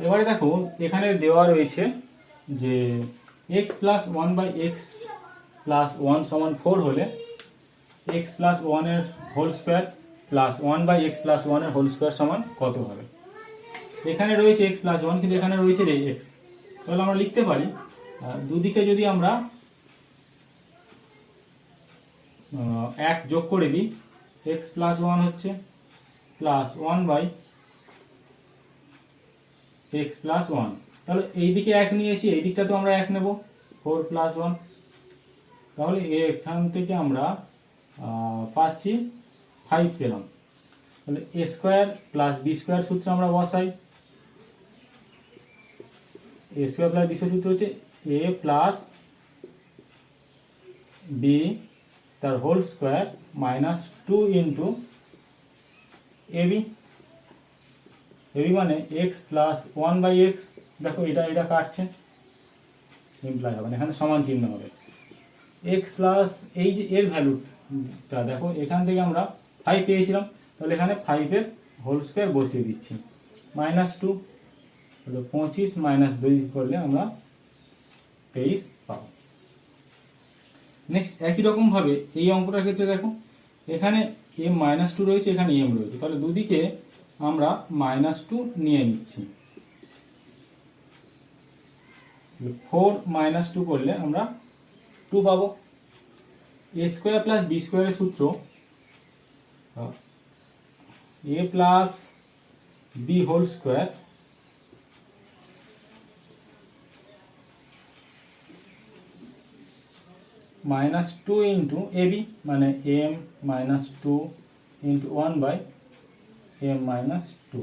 এবারে দেখো এখানে দেওয়া রয়েছে যে x plus one by x plus one সমান 4 হলে x প্লাস ওয়ানের whole square plus one by x plus ওয়ানের হোল স্কোয়ার সমান কত হবে। এখানে রয়েছে x প্লাস ওয়ান, কিন্তু এখানে রয়েছে x। তাহলে আমরা লিখতে পারি দুদিকে যদি আমরা 1 যোগ করে দিই, x প্লাস ওয়ান হচ্ছে plus one by x plus one. তাহলে এই দিকে 1 নিয়েছি, এই দিকটা তো আমরা 1 নেব, 4 প্লাস ওয়ান। তাহলে এখান থেকে আমরা পাচ্ছি 5 পেলাম। তাহলে a square plus b square সূত্র আমরা বসাই। এ স্কোয়ার প্লাস বি সূত্র হচ্ছে এ প্লাস বি তার whole square minus 2 into ab. Ab মানে x plus one by x. দেখো এটা কাটছে, ইমপ্লাই হবে না, এখানে সমান চিহ্ন হবে। এক্স প্লাস এই যে এর ভ্যালুটা দেখো, এখান থেকে আমরা 5 পেয়েছিলাম, তাহলে এখানে 5-এর হোল স্কোয়ার বসিয়ে দিচ্ছি। মাইনাস 2 হলো 25 মাইনাস 2 করলে আমরা 23 পাবো। নেক্সট একই রকম ভাবে এই অঙ্কটার ক্ষেত্রে দেখো, এখানে m মাইনাস 2 রয়েছে, এখানে m রয়েছে, তাহলে দুদিকে আমরা মাইনাস 2 নিয়ে নিচ্ছি। 4 মাইনাস 2 করলে আমরা 2 পাবো। এ স্কোয়ার প্লাস বি স্কোয়ারের সূত্র a plus b whole square minus 2 into ab মানে m minus 2 into 1 by m minus 2।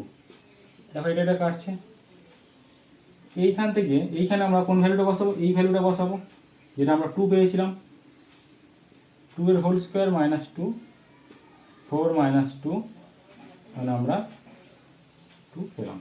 দেখো এটা কাটছে। এইখান থেকে এইখানে আমরা কোন ভ্যালুটা বসাবো, এই ভ্যালুটা বসাবো যেটা আমরা 2 পেয়েছিলাম। 2 এর হোল স্কোয়ার মাইনাস 2, 4 মাইনাস 2 মানে আমরা 2 পেলাম।